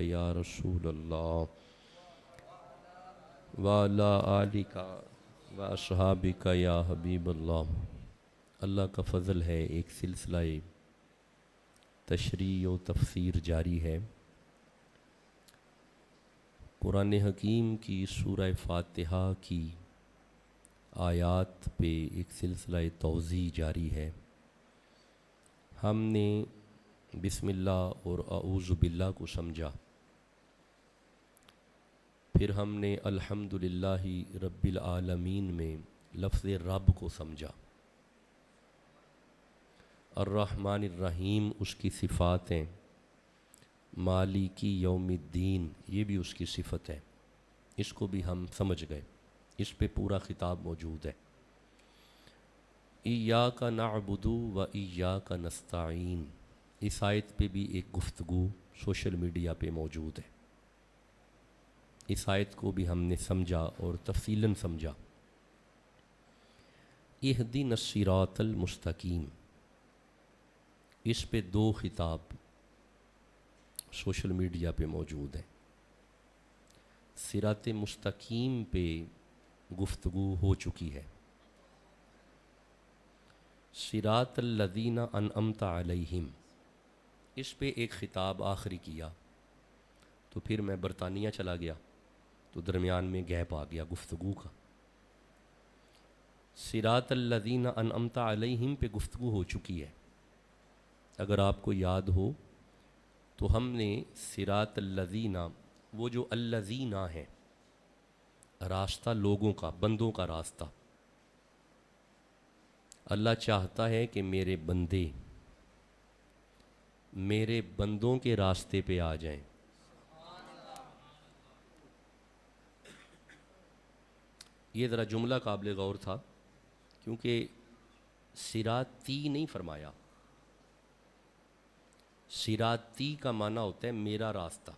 یا رسول اللہ وعلی آلک و اصحابک یا حبیب اللہ۔ اللہ کا فضل ہے، ایک سلسلہ تشریح و تفسیر جاری ہے۔ قرآن حکیم کی سورہ فاتحہ کی آیات پہ ایک سلسلہ توضیح جاری ہے۔ ہم نے بسم اللہ اور اعوذ باللہ کو سمجھا، پھر ہم نے الحمدللہ رب العالمین میں لفظ رب کو سمجھا۔ الرحمن الرحیم اس کی صفات ہیں، مالکی یوم الدین یہ بھی اس کی صفت ہے، اس کو بھی ہم سمجھ گئے، اس پہ پورا خطاب موجود ہے۔ ایاک نعبد و ایاک نستعین، اس آیت پہ بھی ایک گفتگو سوشل میڈیا پہ موجود ہے۔ اس آیت کو بھی ہم نے سمجھا اور تفصیلاً سمجھا۔ اہدنا الصراط المستقیم، اس پہ دو خطاب سوشل میڈیا پہ موجود ہیں۔ صراط مستقیم پہ گفتگو ہو چکی ہے۔ صراط الذین انعمت علیہم، اس پہ ایک خطاب آخری کیا، تو پھر میں برطانیہ چلا گیا تو درمیان میں گیپ آ گیا گفتگو کا۔ صراط الذین انعمت علیہم پہ گفتگو ہو چکی ہے۔ اگر آپ کو یاد ہو تو ہم نے صراط الذین، وہ جو الذین ہیں، راستہ لوگوں کا، بندوں کا راستہ، اللہ چاہتا ہے کہ میرے بندے میرے بندوں کے راستے پہ آ جائیں۔ یہ ذرا جملہ قابل غور تھا، کیونکہ صراطی نہیں فرمایا۔ صراطی کا معنی ہوتا ہے میرا راستہ،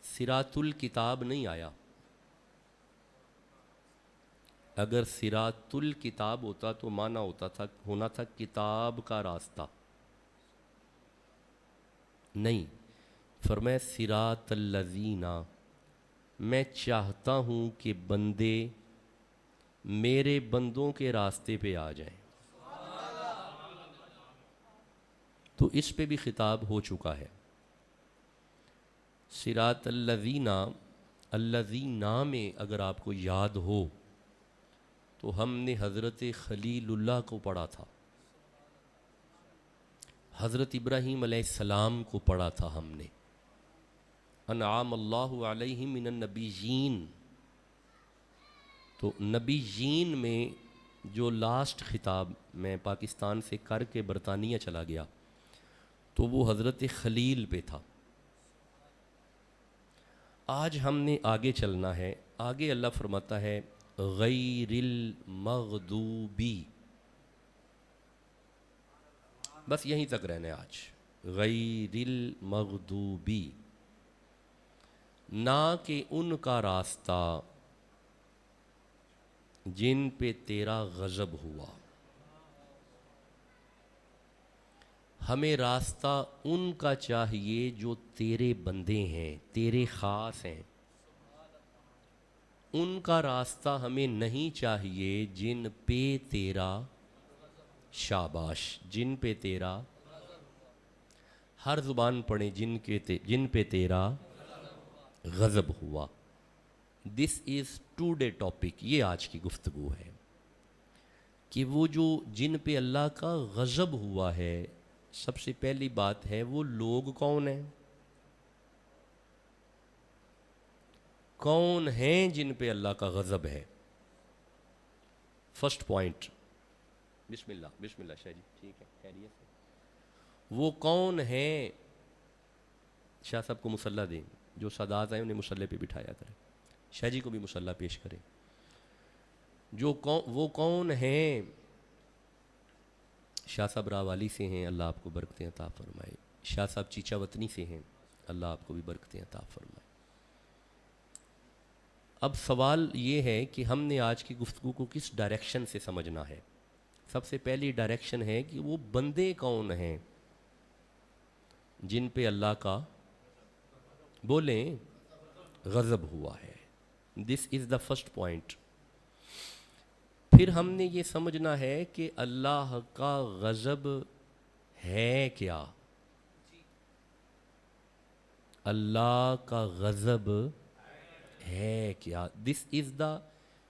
صراط الکتاب نہیں آیا۔ اگر صراط الکتاب ہوتا تو معنی ہونا تھا کتاب کا راستہ، نہیں، فرمایا صراط الذین، میں چاہتا ہوں کہ بندے میرے بندوں کے راستے پہ آ جائیں۔ تو اس پہ بھی خطاب ہو چکا ہے۔ صراط الذین، الذین میں اگر آپ کو یاد ہو تو ہم نے حضرت خلیل اللہ کو پڑھا تھا، حضرت ابراہیم علیہ السلام کو پڑھا تھا ہم نے۔ انعام اللہ علیہم من النبیین، تو نبیین میں جو لاسٹ خطاب میں پاکستان سے کر کے برطانیہ چلا گیا تو وہ حضرت خلیل پہ تھا۔ آج ہم نے آگے چلنا ہے۔ آگے اللہ فرماتا ہے غیر المغضوبی، بس یہیں تک رہنے آج، غیر المغضوبی، نہ کہ ان کا راستہ جن پہ تیرا غضب ہوا۔ ہمیں راستہ ان کا چاہیے جو تیرے بندے ہیں، تیرے خاص ہیں۔ ان کا راستہ ہمیں نہیں چاہیے جن پہ تیرا، شاباش، جن پہ تیرا، ہر زبان پڑھیں، جن پہ تیرا غضب ہوا۔ دس از ٹوڈے ٹاپک، یہ آج کی گفتگو ہے کہ وہ جو جن پہ اللہ کا غضب ہوا ہے، سب سے پہلی بات ہے وہ لوگ کون ہیں؟ کون ہیں جن پہ اللہ کا غضب ہے؟ فرسٹ پوائنٹ، بسم اللہ شاہ جی، ٹھیک ہے، خیریت سے۔ وہ کون ہیں؟ شاہ صاحب کو مصلح دیں، جو سادات ہیں انہیں مصلح پہ بٹھایا کریں، شاہ جی کو بھی مصلح پیش کریں۔ وہ کون ہیں؟ شاہ صاحب راوالی سے ہیں، اللہ آپ کو برکتیں عطا فرمائے۔ شاہ صاحب چیچا وطنی سے ہیں، اللہ آپ کو بھی برکتیں عطا فرمائے۔ اب سوال یہ ہے کہ ہم نے آج کی گفتگو کو کس ڈائریکشن سے سمجھنا ہے۔ سب سے پہلی ڈائریکشن ہے کہ وہ بندے کون ہیں جن پہ اللہ کا بولیں غضب ہوا ہے. دس از دا فرسٹ پوائنٹ. پھر ہم نے یہ سمجھنا ہے کہ اللہ کا غضب ہے کیا. اللہ کا غضب ہے کیا. This is the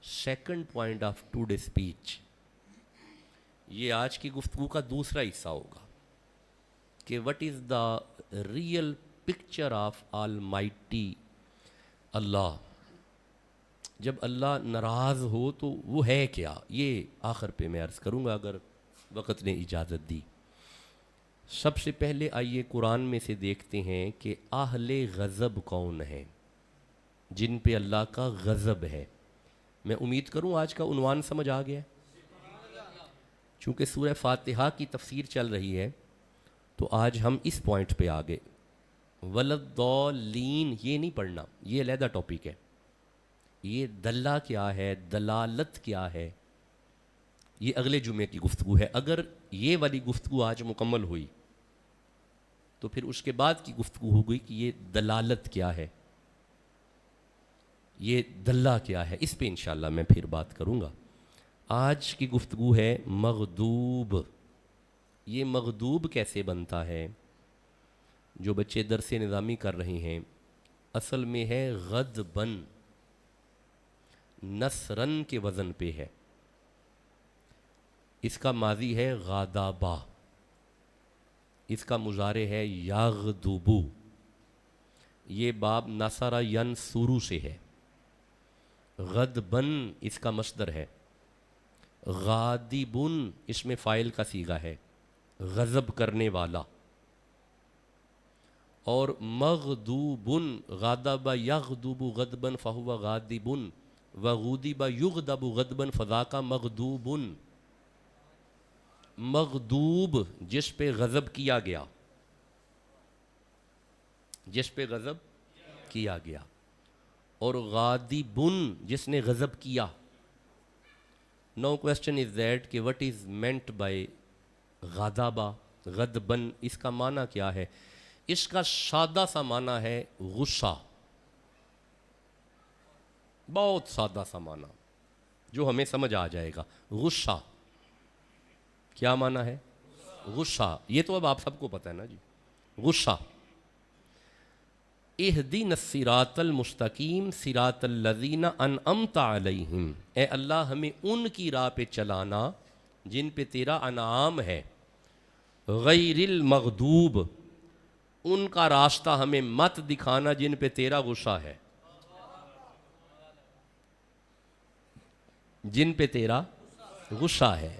second point of today speech. یہ آج کی گفتگو کا دوسرا حصہ ہوگا کہ what is the real picture of almighty اللہ. جب اللہ ناراض ہو تو وہ ہے کیا. یہ آخر پہ میں عرض کروں گا اگر وقت نے اجازت دی. سب سے پہلے آئیے قرآن میں سے دیکھتے ہیں کہ اہل غضب کون ہیں جن پہ اللہ کا غضب ہے. میں امید کروں آج کا عنوان سمجھ آ گیا. چونکہ سورہ فاتحہ کی تفسیر چل رہی ہے تو آج ہم اس پوائنٹ پہ آ گئے. ولضالین یہ نہیں پڑھنا, یہ علیحدہ ٹاپک ہے. یہ دلہ کیا ہے, دلالت کیا ہے, یہ اگلے جمعے کی گفتگو ہے. اگر یہ والی گفتگو آج مکمل ہوئی تو پھر اس کے بعد کی گفتگو ہو گئی کہ یہ دلالت کیا ہے, یہ دلہ کیا ہے. اس پہ انشاءاللہ میں پھر بات کروں گا. آج کی گفتگو ہے مغضوب. یہ مغضوب کیسے بنتا ہے؟ جو بچے درس نظامی کر رہے ہیں, اصل میں ہے غضبن, نصرن کے وزن پہ ہے. اس کا ماضی ہے غاضبا, اس کا مضارع ہے یغضبو. یہ باب نصر ینصر سے ہے. غضبن اس کا مصدر ہے. غاضبن اس میں فاعل کا صیغہ ہے, غضب کرنے والا. اور مغضوبن غضب یغضب غضبا فہو غاضب وغضب یغضب غضبا فذاک مغضوب. مغضوب جس پہ غضب کیا گیا, جس پہ غضب کیا گیا. اور غاضبن جس نے غضب کیا. Now question is that کہ what is meant by غضبا غضبن, اس کا معنی کیا ہے؟ اس کا سادہ سا معنی ہے غصہ. بہت سادہ سا معنی جو ہمیں سمجھ آ جائے گا. غصہ کیا معنی ہے؟ غصہ. یہ تو اب آپ سب کو پتہ ہے نا جی. غصہ. اہدنا الصراط المستقیم صراط الذین انعمت علیہم, اے اللہ ہمیں ان کی راہ پہ چلانا جن پہ تیرا انعام ہے. غیر المغضوب, ان کا راستہ ہمیں مت دکھانا جن پہ تیرا غصہ ہے, جن پہ تیرا غصہ ہے.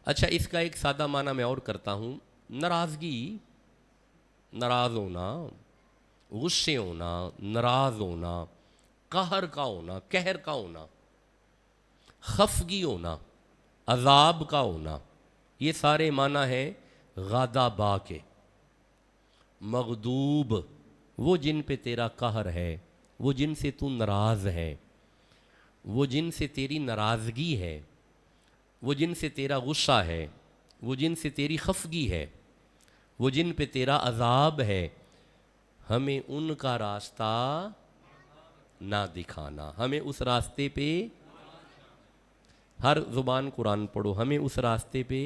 اچھا اس کا ایک سادہ معنی میں اور کرتا ہوں. ناراضگی, ناراض ہونا, غصے ہونا, ناراض ہونا, قہر کا ہونا, قہر کا ہونا, خفگی ہونا, عذاب کا ہونا, یہ سارے معنی ہیں غضبا کے. مغضوب وہ جن پہ تیرا قہر ہے, وہ جن سے تو ناراض ہے, وہ جن سے تیری ناراضگی ہے, وہ جن سے تیرا غصہ ہے, وہ جن سے تیری خفگی ہے, وہ جن پہ تیرا عذاب ہے. ہمیں ان کا راستہ نہ دکھانا, ہمیں اس راستے پہ, ہر زبان قرآن پڑھو, ہمیں اس راستے پہ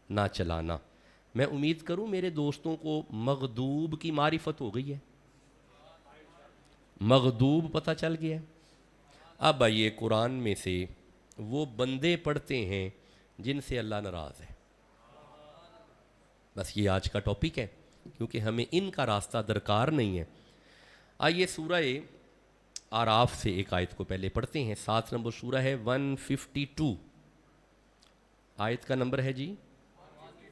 نہ چلانا. میں امید کروں میرے دوستوں کو مغضوب کی معرفت ہو گئی ہے, مغضوب پتہ چل گیا ہے. اب آئیے قرآن میں سے وہ بندے پڑھتے ہیں جن سے اللہ ناراض ہے. بس یہ آج کا ٹاپک ہے کیونکہ ہمیں ان کا راستہ درکار نہیں ہے. آئیے سورہ اعراف سے ایک آیت کو پہلے پڑھتے ہیں. 7 نمبر سورہ ہے 152. آیت کا نمبر ہے جی,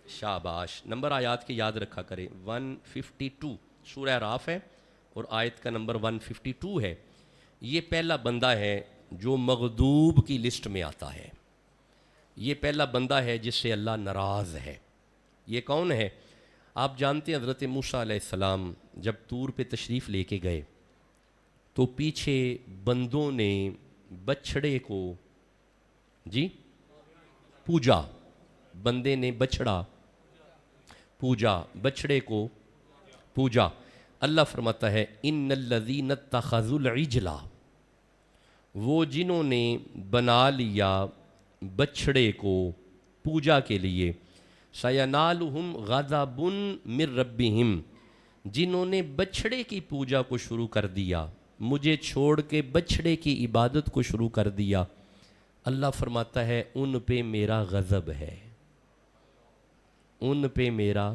شاباش, نمبر آیات کے یاد رکھا کریں. 152 سورہ اعراف ہے اور آیت کا نمبر 152 ہے. یہ پہلا بندہ ہے جو مغضوب کی لسٹ میں آتا ہے. یہ پہلا بندہ ہے جس سے اللہ ناراض ہے. یہ کون ہے؟ آپ جانتے ہیں حضرت موسیٰ علیہ السلام جب طور پہ تشریف لے کے گئے تو پیچھے بندوں نے بچھڑے کو جی پوجا. بندے نے بچھڑا پوجا، بچڑے کو پوجا۔ اللہ فرماتا ہے ان الذین اتخذوا العجل، وہ جنہوں نے بنا لیا بچڑے کو پوجا کے لیے، سینالہم غضب من ربہم، جنہوں نے بچڑے کی پوجا کو شروع کر دیا، مجھے چھوڑ کے بچڑے کی عبادت کو شروع کر دیا، اللہ فرماتا ہے ان پہ میرا غضب ہے، ان پہ میرا۔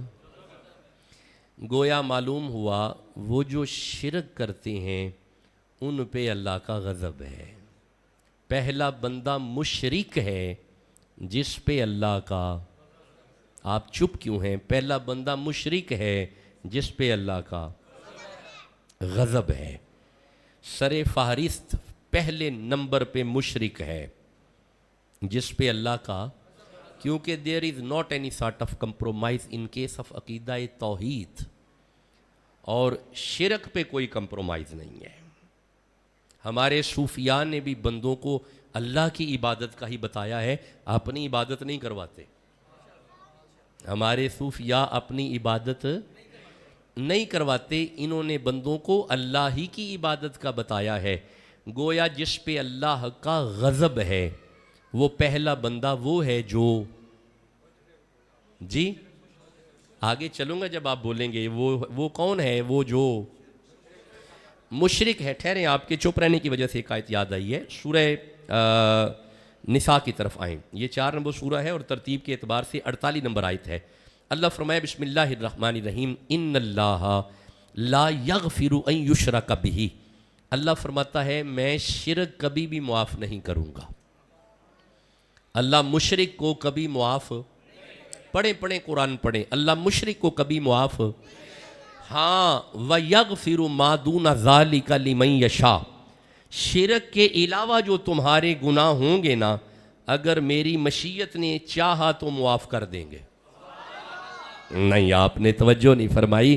گویا معلوم ہوا وہ جو شرک کرتے ہیں ان پہ اللہ کا غضب ہے۔ پہلا بندہ مشرک ہے جس پہ اللہ کا، آپ چپ کیوں ہیں؟ پہلا بندہ مشرک ہے جس پہ اللہ کا غضب ہے۔ سر فہرست پہلے نمبر پہ مشرک ہے جس پہ اللہ کا، کیونکہ there is not any sort of compromise in case of عقیدہ توحید، اور شرک پہ کوئی کمپرومائز نہیں ہے۔ ہمارے صوفیاء نے بھی بندوں کو اللہ کی عبادت کا ہی بتایا ہے، اپنی عبادت نہیں کرواتے۔ ہمارے صوفیاء اپنی عبادت نہیں کرواتے، انہوں نے بندوں کو اللہ ہی کی عبادت کا بتایا ہے۔ گویا جس پہ اللہ کا غضب ہے وہ پہلا بندہ وہ ہے جو، جی آگے چلوں گا جب آپ بولیں گے وہ کون ہے؟ وہ جو مشرک ہے۔ ٹھہریں، آپ کے چپ رہنے کی وجہ سے ایک آیت یاد آئی ہے، سورہ نساء کی طرف آئیں۔ یہ 4 نمبر سورہ ہے اور ترتیب کے اعتبار سے 48 نمبر آیت ہے۔ اللہ فرمائے بسم اللہ الرحمن الرحیم ان اللہ لا یغفر ان یشرک بہ، اللہ فرماتا ہے میں شرک کبھی بھی معاف نہیں کروں گا۔ اللہ مشرک کو کبھی معاف، پڑھیں قرآن پڑھیں، اللہ مشرک کو کبھی معاف، ہاں وَيَغْفِرُ مَا دُونَ ذَلِكَ لِمَن يَشَاءُ، شرک کے علاوہ جو تمہارے گناہ ہوں گے نا، اگر میری مشیت نے چاہا تو معاف کر دیں گے۔ نہیں، آپ نے توجہ نہیں فرمائی،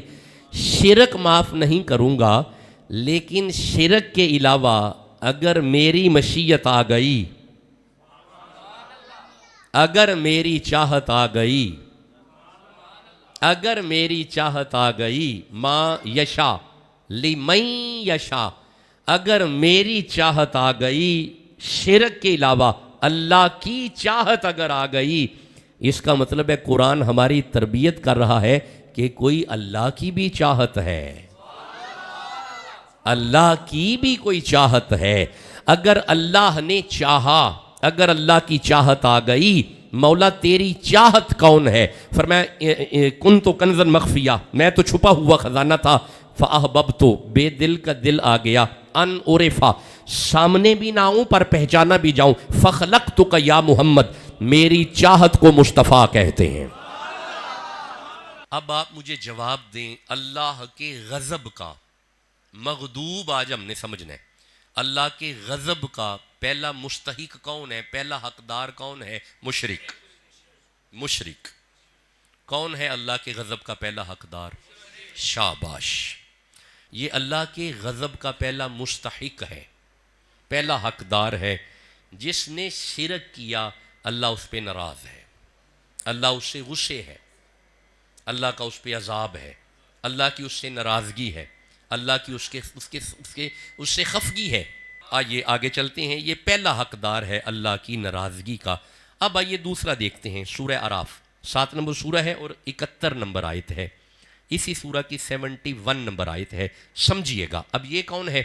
شرک معاف نہیں کروں گا، لیکن شرک کے علاوہ اگر میری مشیت آ گئی، اگر میری چاہت آ گئی، اگر میری چاہت آ گئی، ما یشا لمن یشا، اگر میری چاہت آ گئی، شرک کے علاوہ اللہ کی چاہت اگر آ گئی، اس کا مطلب ہے قرآن ہماری تربیت کر رہا ہے کہ کوئی اللہ کی بھی چاہت ہے، اللہ کی بھی کوئی چاہت ہے۔ اگر اللہ نے چاہا، اگر اللہ کی چاہت آ گئی، مولا تیری چاہت کون ہے؟ فرمایا کن تو کنزن مخفیہ، میں تو چھپا ہوا خزانہ تھا، فاحببت، بے دل کا دل آ گیا، ان عرفا، سامنے بھی نہ آؤں پر پہچانا بھی جاؤں، فخلقتک یا محمد، میری چاہت کو مصطفیٰ کہتے ہیں۔ اب آپ مجھے جواب دیں، اللہ کے غضب کا مغضوب آج ہم نے سمجھنا ہے، اللہ کے غضب کا پہلا مستحق کون ہے؟ پہلا حقدار کون ہے؟ مشرک۔ مشرک کون ہے اللہ کے غضب کا پہلا حقدار؟ شاباش، یہ اللہ کے غضب کا پہلا مستحق ہے، پہلا حقدار ہے۔ جس نے شرک کیا اللہ اس پہ ناراض ہے، اللہ اس سے غصے ہے، اللہ کا اس پہ عذاب ہے، اللہ کی اس سے ناراضگی ہے، اللہ کی اس سے خفگی ہے۔ آئیے آگے چلتے ہیں، یہ پہلا حقدار ہے اللہ کی ناراضگی کا۔ اب آئیے دوسرا دیکھتے ہیں، سورہ اعراف 7 نمبر سورہ ہے اور 71 نمبر آیت ہے، اسی سورہ کی 71 نمبر آیت ہے، سمجھیے گا۔ اب یہ کون ہے؟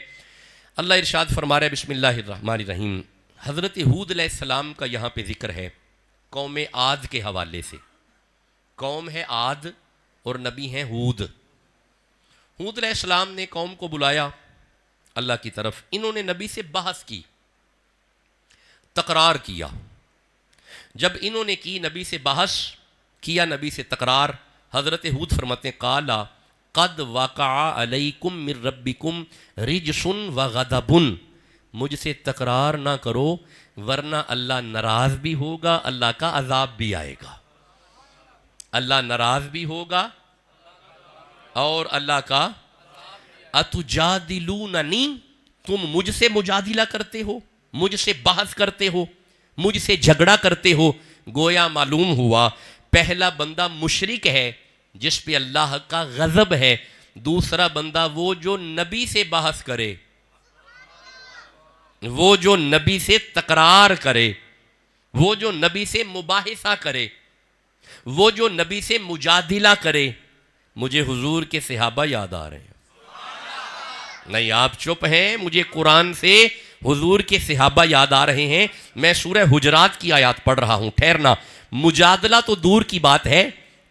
اللہ ارشاد فرما رہا ہے بسم اللہ الرحمن الرحیم، حضرت ہود علیہ السلام کا یہاں پہ ذکر ہے قوم عاد کے حوالے سے۔ قوم ہے عاد اور نبی ہیں ہود۔ ہود علیہ السلام نے قوم کو بلایا اللہ کی طرف، انہوں نے نبی سے بحث کی، تقرار کیا۔ جب انہوں نے کی نبی سے بحث کیا، نبی سے تقرار، حضرت ہود فرماتے ہیں قالا قد وقع علیکم من ربکم رجس وغضب، مجھ سے تقرار نہ کرو ورنہ اللہ ناراض بھی ہوگا، اللہ کا عذاب بھی آئے گا، اللہ ناراض بھی ہوگا اور اللہ کا اتجادلوننی، تم مجھ سے مجادلہ کرتے ہو، مجھ سے بحث کرتے ہو، مجھ سے جھگڑا کرتے ہو۔ گویا معلوم ہوا پہلا بندہ مشرک ہے جس پہ اللہ کا غضب ہے. دوسرا بندہ وہ جو نبی سے بحث کرے, وہ جو نبی سے تکرار کرے, وہ جو نبی سے مباحثہ کرے, وہ جو نبی سے مجادلہ کرے. مجھے حضور کے صحابہ یاد آ رہے ہیں. نہیں آپ چپ ہیں, مجھے قرآن سے حضور کے صحابہ یاد آ رہے ہیں. میں سورہ حجرات کی آیات پڑھ رہا ہوں. ٹھہرنا, مجادلہ تو دور کی بات ہے,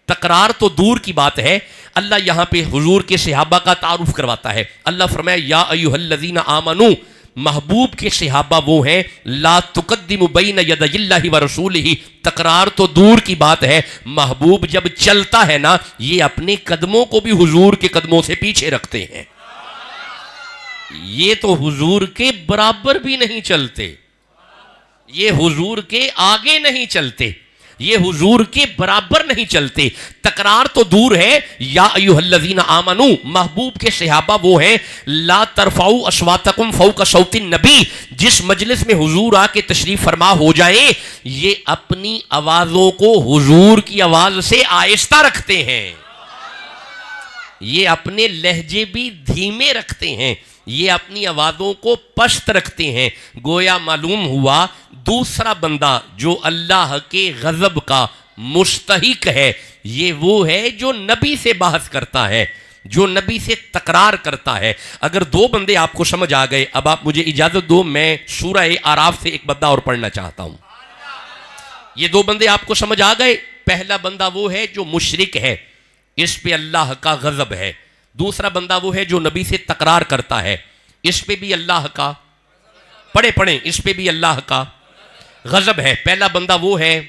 تکرار تو دور کی بات ہے. اللہ یہاں پہ حضور کے صحابہ کا تعارف کرواتا ہے. اللہ فرمایا یا ایھا الذین آمنو, محبوب کے صحابہ وہ ہیں, لا تقدموا بین یدی اللہ ورسولہ. تکرار تو دور کی بات ہے, محبوب جب چلتا ہے نا, یہ اپنے قدموں کو بھی حضور کے قدموں سے پیچھے رکھتے ہیں. یہ تو حضور کے برابر بھی نہیں چلتے, یہ حضور کے آگے نہیں چلتے, یہ حضور کے برابر نہیں چلتے. تکرار تو دور ہے. یا ایھا الذین آمنو, محبوب کے صحابہ وہ ہیں, لا ترفعوا اصواتکم فوق صوت النبی. جس مجلس میں حضور آ کے تشریف فرما ہو جائے, یہ اپنی آوازوں کو حضور کی آواز سے آہستہ رکھتے ہیں, یہ اپنے لہجے بھی دھیمے رکھتے ہیں, یہ اپنی آوازوں کو پست رکھتے ہیں. گویا معلوم ہوا دوسرا بندہ جو اللہ کے غضب کا مستحق ہے, یہ وہ ہے جو نبی سے بحث کرتا ہے, جو نبی سے تکرار کرتا ہے. اگر دو بندے آپ کو سمجھ آ گئے, اب آپ مجھے اجازت دو, میں سورہ اعراف سے ایک بندہ اور پڑھنا چاہتا ہوں. یہ دو بندے آپ کو سمجھ آ گئے. پہلا بندہ وہ ہے جو مشرک ہے, اس پہ اللہ کا غضب ہے. دوسرا بندہ وہ ہے جو نبی سے تکرار کرتا ہے, اس پہ بھی اللہ کا, پڑھیں اس پہ بھی اللہ کا غضب ہے. پہلا بندہ وہ ہے,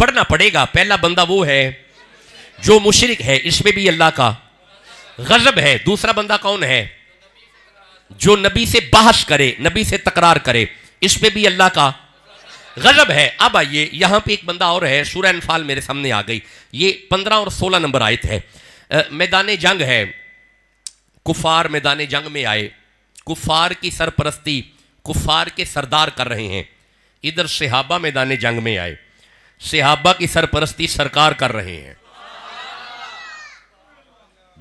پڑھنا پڑے گا, پہلا بندہ وہ ہے جو مشرک ہے, اس پہ بھی اللہ کا غضب ہے. دوسرا بندہ کون ہے؟ جو نبی سے بحث کرے, نبی سے تکرار کرے, اس پہ بھی اللہ کا غضب ہے. اب آئیے یہاں پہ ایک بندہ اور ہے. سورہ انفال میرے سامنے آ گئی, یہ 15 اور 16 نمبر آیت ہے. میدان جنگ ہے, کفار میدان جنگ میں آئے, کفار کی سرپرستی کفار کے سردار کر رہے ہیں. ادھر صحابہ میدان جنگ میں آئے, صحابہ کی سرپرستی سرکار کر رہے ہیں.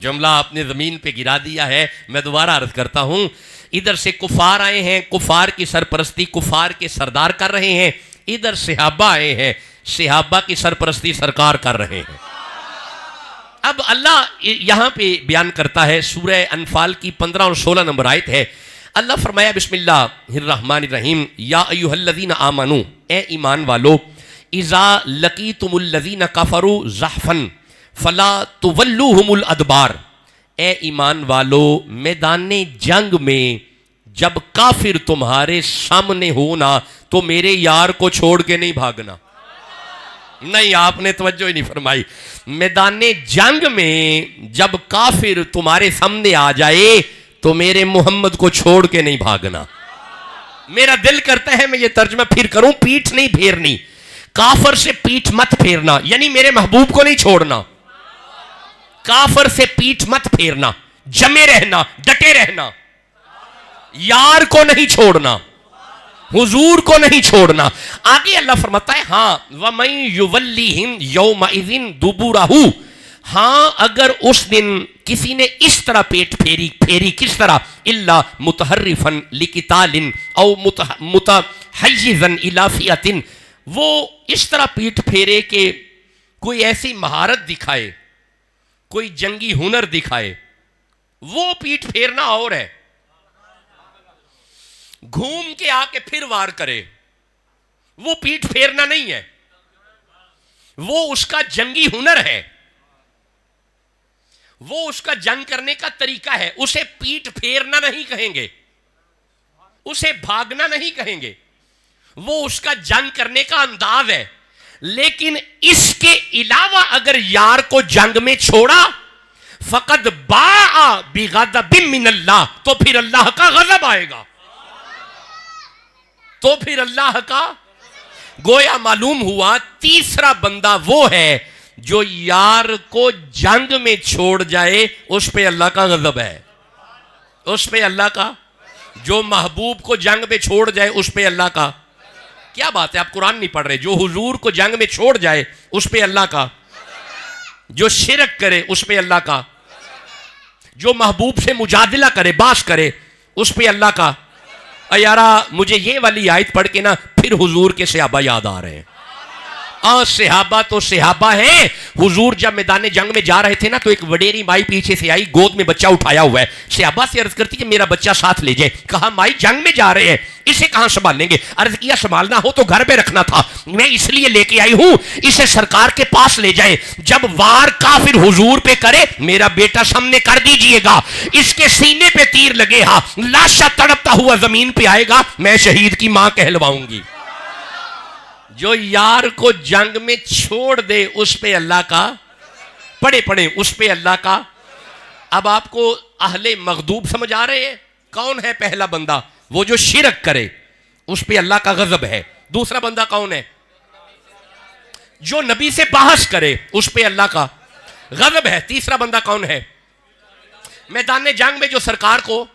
جملہ آپ نے زمین پہ گرا دیا ہے, میں دوبارہ عرض کرتا ہوں. ادھر سے کفار آئے ہیں, کفار کی سرپرستی کفار کے سردار کر رہے ہیں. ادھر صحابہ آئے ہیں, صحابہ کی سرپرستی سرکار کر رہے ہیں. اب اللہ یہاں پہ بیان کرتا ہے, سورہ انفال کی 15 اور 16 نمبر آیت ہے. اللہ فرمایا بسم اللہ الرحمن الرحیم, یا ایھا الذین آمنو, اے ایمان والو, اذا لقیتم الذین کفروا زحفا فلا تولوہم الادبار. اے ایمان والو, میدان جنگ میں جب کافر تمہارے سامنے ہونا تو میرے یار کو چھوڑ کے نہیں بھاگنا. نہیں آپ نے توجہ ہی نہیں فرمائی. میدان جنگ میں جب کافر تمہارے سامنے آ جائے تو میرے محمد کو چھوڑ کے نہیں بھاگنا. میرا دل کرتا ہے میں یہ ترجمہ پھر کروں, پیٹھ نہیں پھیرنی, کافر سے پیٹھ مت پھیرنا, یعنی میرے محبوب کو نہیں چھوڑنا. کافر سے پیٹھ مت پھیرنا, جمے رہنا, ڈٹے رہنا, یار کو نہیں چھوڑنا, حضور کو نہیں چھوڑنا. آگے اللہ فرماتا ہے ہاں وَمَن يُوَلِّهِمْ يَوْمَئِذٍ دُبُورَهُ, ہاں اگر اس دن کسی نے اس طرح پیٹ پھیری, کس طرح؟ اِلَّا مُتَحَرِّفًا لِقِتَالٍ او مُتَحَيِّزًا إِلَىٰ فِئَةٍ, وہ اس طرح پیٹ پھیرے کہ کوئی ایسی مہارت دکھائے, کوئی جنگی ہنر دکھائے, وہ پیٹ پھیرنا اور ہے. گھوم کے آ کے پھر وار کرے, وہ پیٹ پھیرنا نہیں ہے, وہ اس کا جنگی ہنر ہے, وہ اس کا جنگ کرنے کا طریقہ ہے. اسے پیٹ پھیرنا نہیں کہیں گے, اسے بھاگنا نہیں کہیں گے, وہ اس کا جنگ کرنے کا انداز ہے. لیکن اس کے علاوہ اگر یار کو جنگ میں چھوڑا فقد باء بغضب من اللہ, تو پھر اللہ کا غضب آئے گا, تو پھر اللہ کا. گویا معلوم ہوا تیسرا بندہ وہ ہے جو یار کو جنگ میں چھوڑ جائے, اس پہ اللہ کا غضب ہے, اس پہ اللہ کا. جو محبوب کو جنگ میں چھوڑ جائے اس پہ اللہ کا. کیا بات ہے, آپ قرآن نہیں پڑھ رہے. جو حضور کو جنگ میں چھوڑ جائے اس پہ اللہ کا. جو شرک کرے اس پہ اللہ کا، جو محبوب سے مجادلہ کرے، باس کرے، اس پہ اللہ کا۔ یارا مجھے یہ والی آیت پڑھ کے نا پھر حضور کے صحابہ یاد آ رہے ہیں۔ صحابہ تو صحابہ ہیں۔ حضور جب میدان جنگ میں جا رہے تھے نا تو ایک وڈیری مائی پیچھے سے آئی، گود میں بچہ اٹھایا ہوا ہے، صحابہ سے عرض کرتی کہ میرا بچہ ساتھ لے جائے۔ کہا مائی جنگ میں جا رہے ہیں، اسے کہاں سنبھالیں گے؟ عرض کیا سنبھالنا ہو تو گھر پہ رکھنا تھا، میں اس لیے لے کے آئی ہوں اسے سرکار کے پاس لے جائیں، جب وار کافر حضور پہ کرے میرا بیٹا سامنے کر دیجئے گا، اس کے سینے پہ تیر لگے ہاں، لاشا تڑپتا ہوا زمین پہ آئے گا، میں شہید کی ماں کہلواؤں گی۔ جو یار کو جنگ میں چھوڑ دے اس پہ اللہ کا، پڑھے اس پہ اللہ کا۔ اب آپ کو اہل مغضوب سمجھ آ رہے ہیں؟ کون ہے پہلا بندہ؟ وہ جو شرک کرے اس پہ اللہ کا غضب ہے۔ دوسرا بندہ کون ہے؟ جو نبی سے بحث کرے اس پہ اللہ کا غضب ہے۔ تیسرا بندہ کون ہے؟ میدان جنگ میں جو سرکار کو،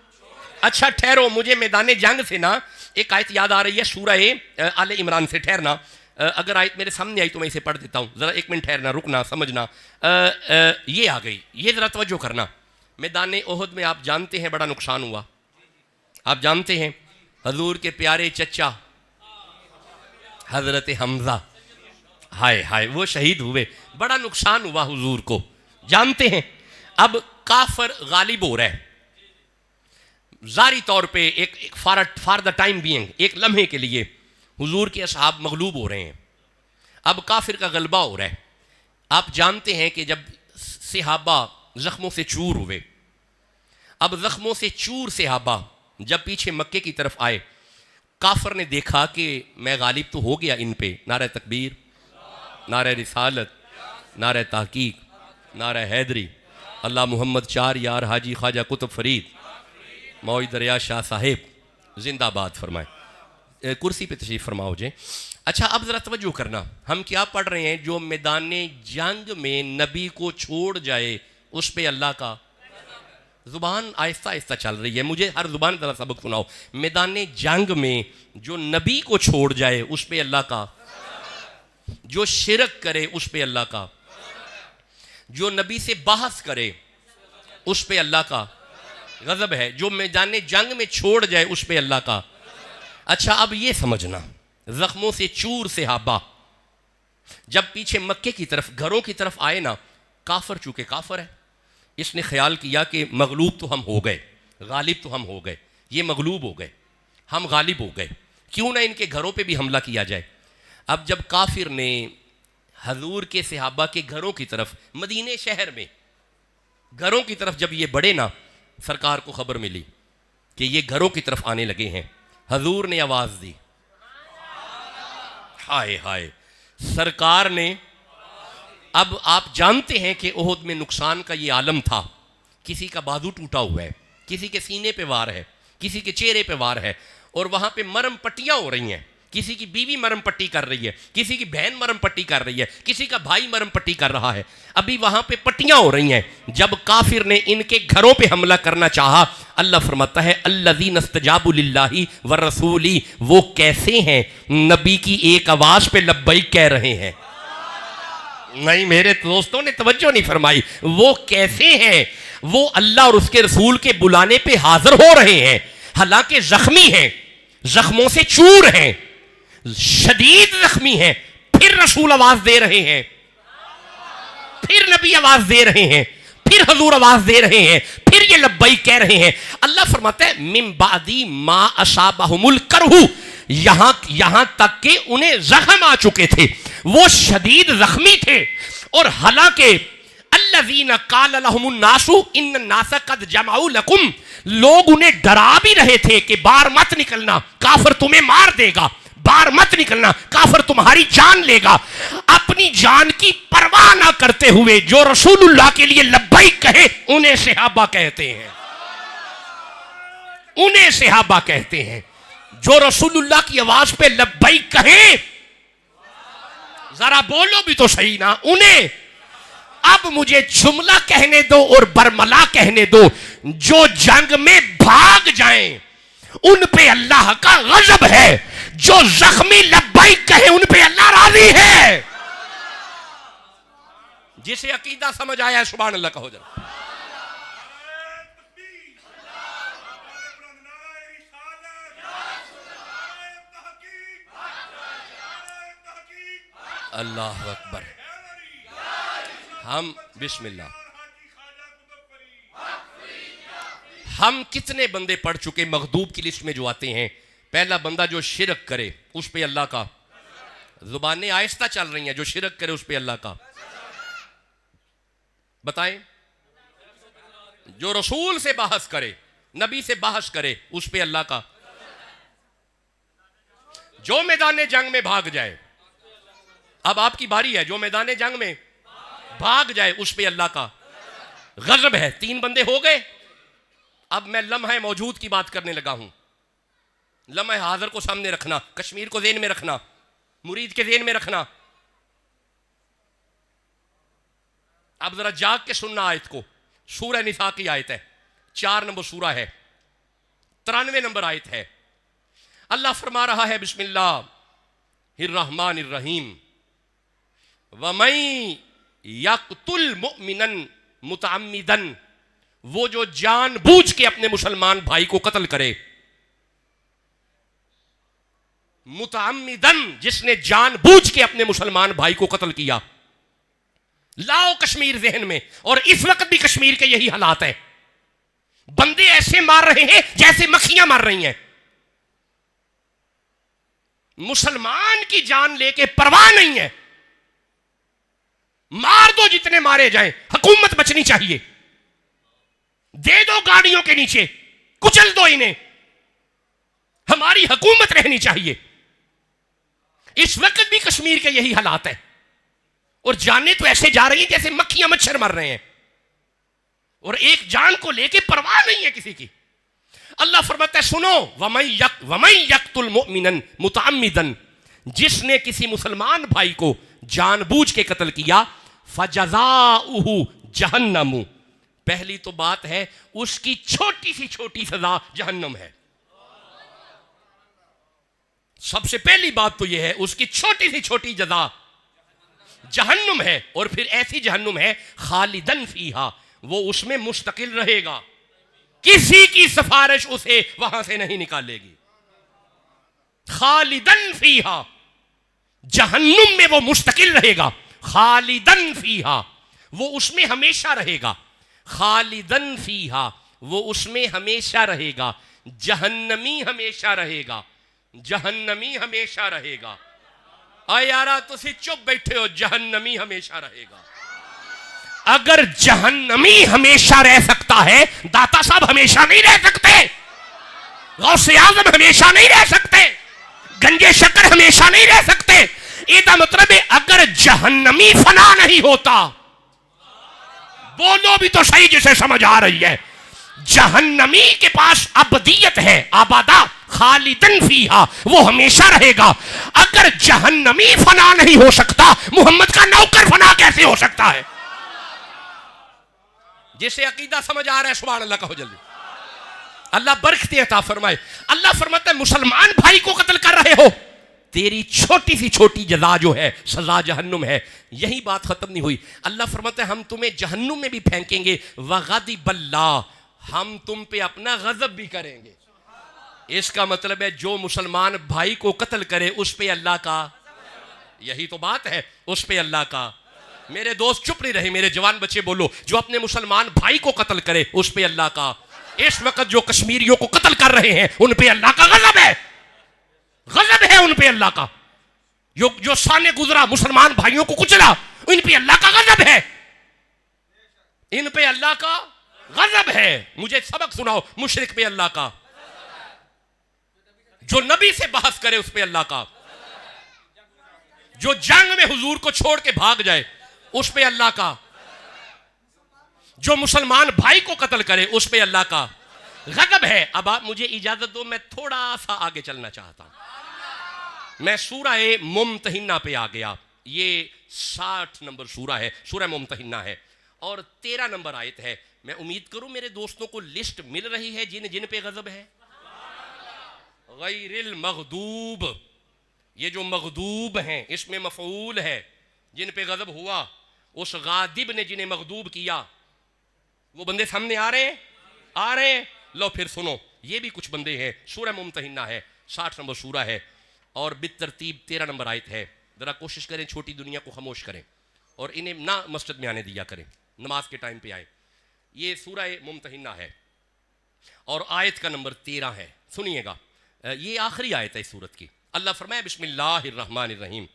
اچھا ٹھہرو، مجھے میدان جنگ سے نا ایک آیت یاد آ رہی ہے سورہ آل عمران سے، ٹھہرنا، اگر آیت میرے سامنے آئی تو میں اسے پڑھ دیتا ہوں، ذرا ایک منٹ ٹھہرنا، رکنا، سمجھنا۔ یہ آ گئی، یہ ذرا توجہ کرنا۔ میدان احد میں آپ جانتے ہیں بڑا نقصان ہوا، آپ جانتے ہیں حضور کے پیارے چچا حضرت حمزہ، ہائے ہائے وہ شہید ہوئے، بڑا نقصان ہوا حضور کو، جانتے ہیں۔ اب کافر غالب ہو رہا ہے ظاہری طور پہ، ایک فار دا ٹائم بینگ، ایک لمحے کے لیے حضور کے اصحاب مغلوب ہو رہے ہیں، اب کافر کا غلبہ ہو رہا ہے۔ آپ جانتے ہیں کہ جب صحابہ زخموں سے چور ہوئے، اب زخموں سے چور صحابہ جب پیچھے مکے کی طرف آئے، کافر نے دیکھا کہ میں غالب تو ہو گیا ان پہ، نعرہ تکبیر، نعرہ رسالت، نعرہ تحقیق، نعرہ حیدری، اللہ محمد چار یار حاجی خواجہ قطب فرید موئی دریا شاہ صاحب زندہ باد فرمائے۔ کرسی پہ تشریف فرماؤ جائیں۔ اچھا اب ذرا توجہ کرنا، ہم کیا پڑھ رہے ہیں؟ جو میدان جنگ میں نبی کو چھوڑ جائے اس پہ اللہ کا، زبان آہستہ آہستہ چل رہی ہے، مجھے ہر زبان ذرا سبق سناؤ۔ میدان جنگ میں جو نبی کو چھوڑ جائے اس پہ اللہ کا، جو شرک کرے اس پہ اللہ کا، جو نبی سے بحث کرے اس پہ اللہ کا غضب ہے، جو میدان جنگ میں چھوڑ جائے اس پہ اللہ کا۔ اچھا اب یہ سمجھنا، زخموں سے چور صحابہ جب پیچھے مکے کی طرف، گھروں کی طرف آئے نا، کافر چونکہ کافر ہے، اس نے خیال کیا کہ مغلوب تو ہم ہو گئے، غالب تو ہم ہو گئے، یہ مغلوب ہو گئے، ہم غالب ہو گئے، کیوں نہ ان کے گھروں پہ بھی حملہ کیا جائے۔ اب جب کافر نے حضور کے صحابہ کے گھروں کی طرف، مدینے شہر میں گھروں کی طرف جب یہ بڑھے نا، سرکار کو خبر ملی کہ یہ گھروں کی طرف آنے لگے ہیں، حضور نے آواز دی، ہائے ہائے، سرکار نے، اب آپ جانتے ہیں کہ احد میں نقصان کا یہ عالم تھا، کسی کا بازو ٹوٹا ہوا ہے، کسی کے سینے پہ وار ہے، کسی کے چہرے پہ وار ہے، اور وہاں پہ مرم پٹیاں ہو رہی ہیں، کسی کی بیوی مرم پٹی کر رہی ہے، کسی کی بہن مرم پٹی کر رہی ہے، کسی کا بھائی مرم پٹی کر رہا ہے، ابھی وہاں پہ پٹیاں ہو رہی ہیں۔ جب کافر نے ان کے گھروں پہ حملہ کرنا چاہا، اللہ فرماتا ہے الذین استجابوا للہ والرسول، وہ کیسے ہیں؟ نبی کی ایک آواز پہ لبیک کہہ رہے ہیں۔ نہیں میرے دوستوں نے توجہ نہیں فرمائی، وہ کیسے ہیں؟ وہ اللہ اور اس کے رسول کے بلانے پہ حاضر ہو رہے ہیں، حالانکہ زخمی ہیں، زخموں سے چور ہیں، شدید زخمی ہیں، پھر رسول آواز دے رہے ہیں، پھر نبی آواز دے رہے ہیں، پھر حضور آواز دے رہے ہیں، پھر یہ لبیک کہہ رہے ہیں۔ اللہ فرماتا ہے من بعدی ما اصابہم الکرہ، یہاں تک کہ انہیں زخم آ چکے تھے، وہ شدید زخمی تھے، اور حالانکہ الذین قال لهم الناس ان الناس قد جمعوا لکم، لوگ انہیں ڈرا بھی رہے تھے کہ باہر مت نکلنا، کافر تمہیں مار دے گا، باہر مت نکلنا، کافر تمہاری جان لے گا۔ اپنی جان کی پرواہ نہ کرتے ہوئے جو رسول اللہ کے لیے لبیک کہے انہیں صحابہ کہتے ہیں، انہیں صحابہ کہتے ہیں۔ جو رسول اللہ کی آواز پہ لبیک کہیں، ذرا بولو بھی تو صحیح نا، انہیں۔ اب مجھے جملہ کہنے دو اور برملا کہنے دو، جو جنگ میں بھاگ جائیں ان پہ اللہ کا غضب ہے، جو زخمی لبیک کہیں ان پہ اللہ راضی ہے۔ جسے عقیدہ سمجھ آیا ہے سبحان اللہ کہو ذرا. اللہ اکبر. ہم بسم اللہ ہم کتنے بندے پڑھ چکے مغضوب کی لسٹ میں جو آتے ہیں. پہلا بندہ جو شرک کرے اس پہ اللہ کا, زبانیں آہستہ چل رہی ہیں, جو شرک کرے اس پہ اللہ کا. بتائیں, جو رسول سے بحث کرے, نبی سے بحث کرے اس پہ اللہ کا. جو میدان جنگ میں بھاگ جائے, اب آپ کی باری ہے, جو میدان جنگ میں بھاگ جائے اس پہ اللہ کا غضب ہے. 3 بندے ہو گئے. اب میں لمحہ موجود کی بات کرنے لگا ہوں. لمحہ حاضر کو سامنے رکھنا, کشمیر کو ذہن میں رکھنا, مرید کے ذہن میں رکھنا. اب ذرا جاگ کے سننا آیت کو. سورہ نساء کی آیت ہے, 4 نمبر سورہ ہے, 93 نمبر آیت ہے. اللہ فرما رہا ہے بسم اللہ الرحمن الرحیم وَمَن يَقْتُلْ مُؤْمِنًا مُتَعَمِّدًا, وہ جو جان بوجھ کے اپنے مسلمان بھائی کو قتل کرے. متعمدن, جس نے جان بوجھ کے اپنے مسلمان بھائی کو قتل کیا. لاؤ کشمیر ذہن میں, اور اس وقت بھی کشمیر کے یہی حالات ہیں. بندے ایسے مار رہے ہیں جیسے مکھیاں مار رہی ہیں. مسلمان کی جان لے کے پرواہ نہیں ہے. مار دو جتنے مارے جائیں, حکومت بچنی چاہیے. دے دو گاڑیوں کے نیچے, کچل دو انہیں, ہماری حکومت رہنی چاہیے. اس وقت بھی کشمیر کے یہی حالات ہیں, اور جانیں تو ایسے جا رہی ہیں جیسے مکھیاں مچھر مر رہے ہیں, اور ایک جان کو لے کے پرواہ نہیں ہے کسی کی. اللہ فرماتا ہے سنو, وَمَن يَقْتُلْ مُؤْمِنًا مُتَعَمِّدًا, جس نے کسی مسلمان بھائی کو جان بوجھ کے قتل کیا, فَجَزَاؤُهُ جَهَنَّمُ, پہلی تو بات ہے اس کی چھوٹی سی چھوٹی سزا جہنم ہے. سب سے پہلی بات تو یہ ہے اس کی چھوٹی سی چھوٹی جزا جہنم ہے. اور پھر ایسی جہنم ہے خالدن فیہا, وہ اس میں مستقل رہے گا, کسی کی سفارش اسے وہاں سے نہیں نکالے گی. خالدن فیہا, جہنم میں وہ مستقل رہے گا. خالدن فیہا, وہ اس میں ہمیشہ رہے گا. خالدن فیہا, وہ اس میں ہمیشہ رہے گا. جہنمی ہمیشہ رہے گا. جہنمی ہمیشہ رہے گا. آئے یارا تسی چپ بیٹھے ہو, جہنمی ہمیشہ رہے گا. اگر جہنمی ہمیشہ رہ سکتا ہے, داتا صاحب ہمیشہ نہیں رہ سکتے, غوث اعظم ہمیشہ نہیں رہ سکتے, گنجے شکر ہمیشہ نہیں رہ سکتے. یہ مطلب ہے اگر جہنمی فنا نہیں ہوتا, بولو بھی تو صحیح جسے سمجھ آ رہی ہے, جہنمی کے پاس ابدیت ہے, آبادہ خالدن فیہا, وہ ہمیشہ رہے گا. اگر جہنمی فنا نہیں ہو سکتا, محمد کا نوکر فنا کیسے ہو سکتا ہے؟ جسے عقیدہ سمجھ آ رہا ہے سبحان اللہ کہو جلدی. اللہ برکتیں عطا فرمائے. اللہ فرماتا ہے مسلمان بھائی کو قتل کر رہے ہو, تیری چھوٹی سی چھوٹی جزا جو ہے سزا جہنم ہے. یہی بات ختم نہیں ہوئی. اللہ فرماتا ہے ہم تمہیں جہنم میں بھی پھینکیں گے. وغضب اللہ, ہم تم پہ اپنا غضب بھی کریں گے. اس کا مطلب ہے جو مسلمان بھائی کو قتل کرے اس پہ اللہ کا, یہی تو بات ہے, اس پہ اللہ کا. میرے دوست چپ نہیں رہے, میرے جوان بچے بولو, جو اپنے مسلمان بھائی کو قتل کرے اس پہ اللہ کا. اس وقت جو کشمیریوں کو قتل کر رہے ہیں ان پہ اللہ کا غضب ہے. غضب ہے ان پہ اللہ کا. جو سانے گزرا مسلمان بھائیوں کو کچلا, ان پہ اللہ کا غضب ہے. ان پہ اللہ کا غضب ہے. مجھے سبق سناؤ, مشرک پہ اللہ کا, جو نبی سے بحث کرے اس پہ اللہ کا, جو جنگ میں حضور کو چھوڑ کے بھاگ جائے اس پہ اللہ کا, جو مسلمان بھائی کو قتل کرے اس پہ اللہ کا غضب ہے. اب آپ مجھے اجازت دو, میں تھوڑا سا آگے چلنا چاہتا ہوں. میں سورہ ممتحنہ پہ آ گیا. یہ 60 نمبر سورہ ہے, سورہ ممتحنہ ہے, اور 13 نمبر آیت ہے. میں امید کروں میرے دوستوں کو لسٹ مل رہی ہے جن پہ غضب ہے. غیر المغضوب, یہ جو مغضوب ہیں اس میں مفعول ہے, جن پہ غضب ہوا اس غاضب نے جنہیں مغضوب کیا وہ بندے سامنے آ رہے ہیں. لو پھر سنو یہ بھی کچھ بندے ہیں. سورہ ممتحنہ ہے 60 نمبر سورہ ہے اور بالترتیب 13 نمبر آیت ہے. ذرا کوشش کریں چھوٹی دنیا کو خاموش کریں اور انہیں نہ مسجد میں آنے دیا کریں, نماز کے ٹائم پہ آئیں. یہ سورہ ممتحنہ ہے اور آیت کا نمبر 13 ہے. سنیے گا, یہ آخری آیت ہے اس سورت کی. اللہ فرمائے بسم اللہ الرحمن الرحیم.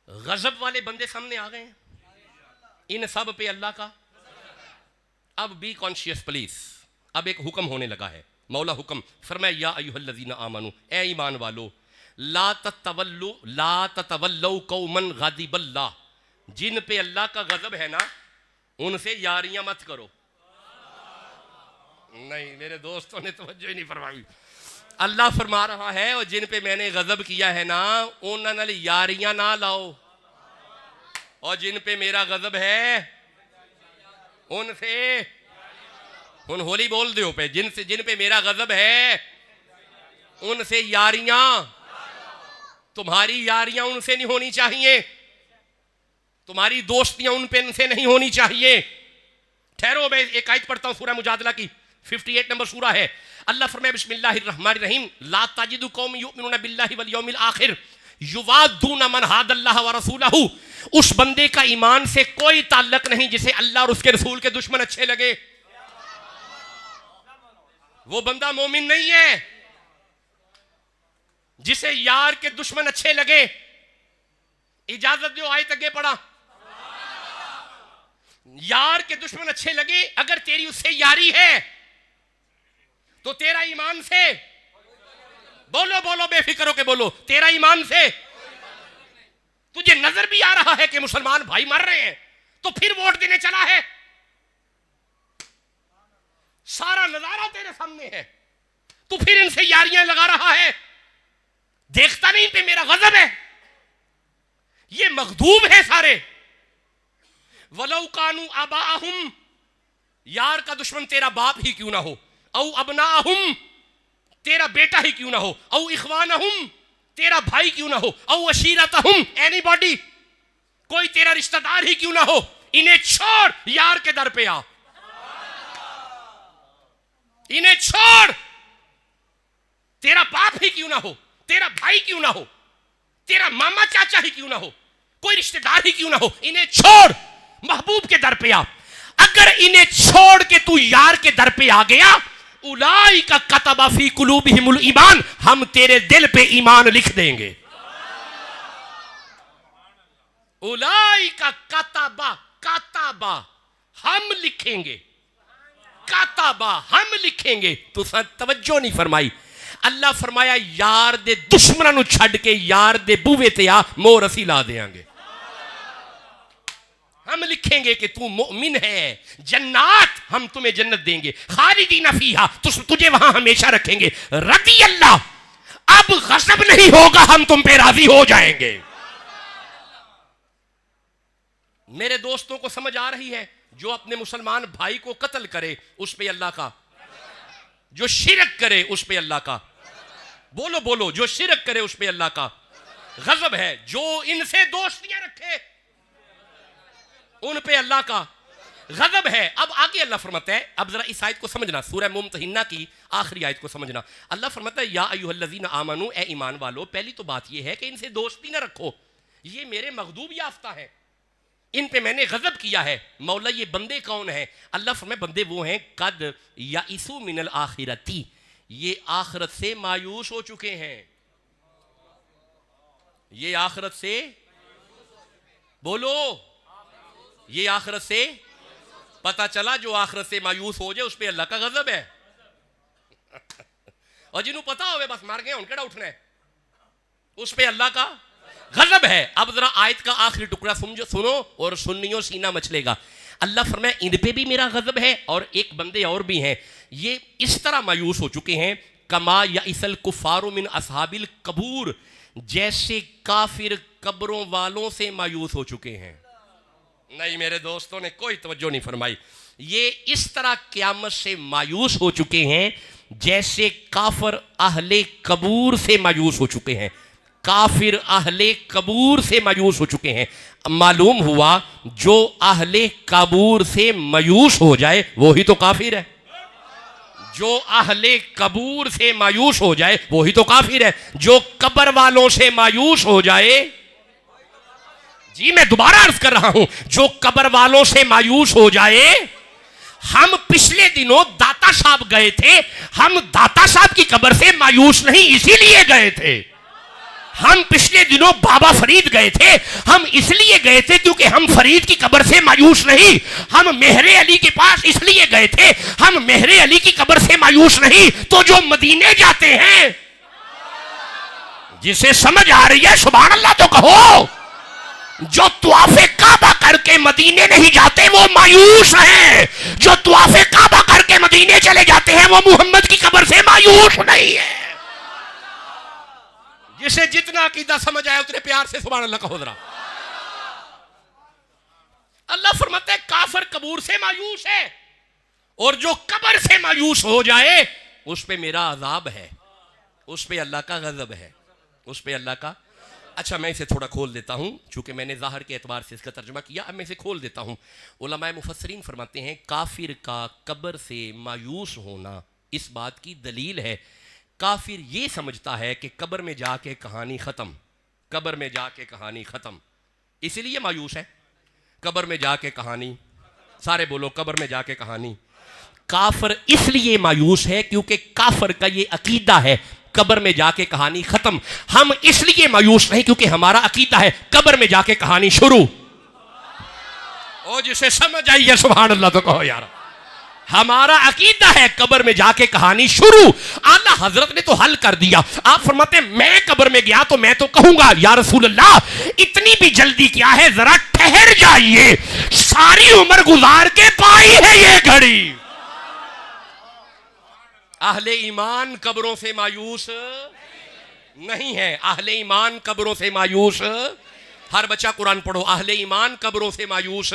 غضب والے بندے سامنے آ گئے ہیں, ان سب پہ اللہ کا. اب بی کانشیس پلیز, اب ایک حکم ہونے لگا ہے. مولا حکم فرمائے یا ایھا الذین آمنو, اے ایمان والو, لا تتولوا قوما غضب اللہ, جن پہ اللہ کا غضب ہے نا ان سے یاریاں مت کرو. نہیں میرے دوستوں نے توجہ ہی نہیں فرمائی. اللہ فرما رہا ہے اور جن پہ میں نے غضب کیا ہے نا انہاں نال یاریاں نہ لاؤ, اور جن پہ میرا غضب ہے ان سے ان ہولی بول دیو پہ, جن پہ میرا غضب ہے ان سے یاریاں. تمہاری یاریاں ان سے نہیں ہونی چاہیے, تمہاری دوستیاں ان سے نہیں ہونی چاہیے. ٹھہرو میں ایک آیت پڑھتا ہوں سورہ مجادلہ کی 58 نمبر سورہ ہے. اللہ فرمائے بسم اللہ الرحمن الرحیم, لا تجد قوم یؤمنون باللہ والیوم الآخر یوادون من حاد اللہ ورسولہ. اس بندے کا ایمان سے کوئی تعلق نہیں جسے اللہ اور اس کے رسول کے دشمن اچھے لگے. وہ بندہ مومن نہیں ہے جسے یار کے دشمن اچھے لگے. اجازت دو آیت آگے پڑھا. یار کے دشمن اچھے لگے, اگر تیری اس سے یاری ہے تو تیرا ایمان سے, بولو بے فکر ہو کے بولو, تیرا ایمان سے. تجھے نظر بھی آ رہا ہے کہ مسلمان بھائی مر رہے ہیں تو پھر ووٹ دینے چلا ہے, سارا نظارہ تیرے سامنے ہے, تو پھر ان سے یاریاں لگا رہا ہے. دیکھتا نہیں پہ میرا غضب ہے. یہ مغضوب ہے سارے. وَلَوْ كَانُوا آبَاءَهُمْ, یار کا دشمن تیرا باپ ہی کیوں نہ ہو, او ابناءہم, تیرا بیٹا ہی کیوں نہ ہو, او اخوانہم, تیرا بھائی کیوں نہ ہو, او عشیرتہم, اینی باڈی, کوئی تیرا رشتہ دار ہی کیوں نہ ہو, انہیں چھوڑ یار کے در پہ آ. انہیں چھوڑ, تیرا باپ ہی کیوں نہ ہو, تیرا بھائی کیوں نہ ہو, تیرا ماما چاچا ہی کیوں نہ ہو, کوئی رشتہ دار ہی کیوں نہ ہو, انہیں چھوڑ محبوب کے در پہ آ. اگر انہیں چھوڑ کے تو یار کے در پہ آ گیا, اولئک کتب فی قلوبہم الایمان, ہم تیرے دل پہ ایمان لکھ دیں گے. اولئک کتب, ہم لکھیں گے, کاتبہ ہم لکھیں گے. تو توجہ نہیں فرمائی. اللہ فرمایا یار دے دشمنوں نو چھڈ کے یار دے بوے تے آ, مور اسی لا دیاں گے. ہم لکھیں گے کہ تو مؤمن ہے, جنات ہم تمہیں جنت دیں گے, خالدین فیہا, تجھے وہاں ہمیشہ رکھیں گے. رضی اللہ, اب غضب نہیں ہوگا, ہم تم پہ راضی ہو جائیں گے. میرے دوستوں کو سمجھ آ رہی ہے؟ جو اپنے مسلمان بھائی کو قتل کرے اس پہ اللہ کا, جو شرک کرے اس پہ اللہ کا, بولو, جو شرک کرے اس پہ اللہ کا غضب ہے. جو ان سے دوستیاں رکھے ان پہ اللہ کا غضب ہے. اب آگے اللہ فرماتا ہے, اب ذرا اس آیت کو سمجھنا, سورہ ممتحنہ کی آخری آیت کو سمجھنا. اللہ فرماتا ہے یا ایھا الذین آمنو, اے ایمان والو. پہلی تو بات یہ ہے کہ ان سے دوستی نہ رکھو, یہ میرے مغضوب یافتہ ہے, ان پہ میں نے غضب کیا ہے. مولا یہ بندے کون ہیں؟ اللہ فرمائے بندے وہ ہیں قد یئسوا من الآخرتی, یہ آخرت سے مایوس ہو چکے ہیں. یہ آخرت سے, بولو, یہ آخرت سے, پتہ چلا جو آخرت سے مایوس ہو جائے اس پہ اللہ کا غضب ہے. اور جنہوں پتہ ہوئے بس مار گئے, ان کیڑا اٹھنا ہے, اس پہ اللہ کا غضب ہے. اب ذرا آیت کا آخری ٹکڑا سنو اور سنیو سینہ مچلے گا. اللہ فرمائے ان پہ بھی میرا غضب ہے, اور ایک بندے اور بھی ہیں, یہ اس طرح مایوس ہو چکے ہیں کما یئس الکفار من اصحاب القبور, جیسے کافر قبروں والوں سے مایوس ہو چکے ہیں. نہیں میرے دوستوں نے کوئی توجہ نہیں فرمائی. یہ اس طرح قیامت سے مایوس ہو چکے ہیں جیسے کافر اہل قبور سے مایوس ہو چکے ہیں. کافر اہل قبور سے مایوس ہو چکے ہیں. معلوم ہوا جو اہل قبور سے مایوس ہو جائے وہی تو کافر ہے. جو اہل قبور سے مایوس ہو جائے وہی تو کافر ہے. جو قبر والوں سے مایوس ہو جائے، جی میں دوبارہ عرض کر رہا ہوں، جو قبر والوں سے مایوس ہو جائے. ہم پچھلے دنوں داتا صاحب گئے تھے، ہم داتا صاحب کی قبر سے مایوس نہیں اسی لیے گئے تھے. ہم پچھلے دنوں بابا فرید گئے تھے، ہم اس لیے گئے تھے کیونکہ ہم فرید کی قبر سے مایوس نہیں. ہم مہر علی کے پاس اس لیے گئے تھے، ہم مہر علی کی قبر سے مایوس نہیں. تو جو مدینے جاتے ہیں، جسے سمجھ آ رہی ہے سبحان اللہ تو کہو. جو طواف کعبہ کر کے مدینے نہیں جاتے وہ مایوس ہیں. جو طواف کعبہ کر کے مدینے چلے جاتے ہیں وہ محمد کی قبر سے مایوس نہیں ہے. جسے جتنا عقیدہ سمجھ آئے اتنے پیار سے سبحان اللہ کہو ذرا. اللہ فرماتا ہے کافر قبور سے مایوس ہے، اور جو قبر سے مایوس ہو جائے اس پہ میرا عذاب ہے، اس پہ اللہ کا غضب ہے، اس پہ اللہ کا. اچھا میں اسے تھوڑا کھول دیتا ہوں، چونکہ میں نے ظاہر کے اعتبار سے اس کا ترجمہ کیا، اب میں اسے کھول دیتا ہوں. علماء مفسرین فرماتے ہیں کافر کا قبر سے مایوس ہونا اس بات کی دلیل ہے. کافر یہ سمجھتا ہے کہ قبر میں جا کے کہانی ختم، قبر میں جا کے کہانی ختم، اسی لیے مایوس ہے. قبر میں جا کے کہانی، سارے بولو قبر میں جا کے کہانی. کافر اس لیے مایوس ہے کیونکہ کافر کا یہ عقیدہ ہے قبر میں جا کے کہانی ختم. ہم اس لیے مایوس نہیں کیونکہ ہمارا عقیدہ ہے قبر میں جا کے کہانی شروع. او جسے سمجھ آئی ہے سبحان اللہ تو کہو یار. ہمارا عقیدہ ہے قبر میں جا کے کہانی شروع. اعلیٰ حضرت نے تو حل کر دیا. آپ فرماتے ہیں میں قبر میں گیا تو میں تو کہوں گا یا رسول اللہ اتنی بھی جلدی کیا ہے، ذرا ٹھہر جائیے، ساری عمر گزار کے پائی ہے یہ گھڑی. اہل ایمان قبروں سے مایوس نہیں ہے، اہل ایمان قبروں سے مایوس. ہر بچہ قرآن پڑھو، اہل ایمان قبروں سے مایوس.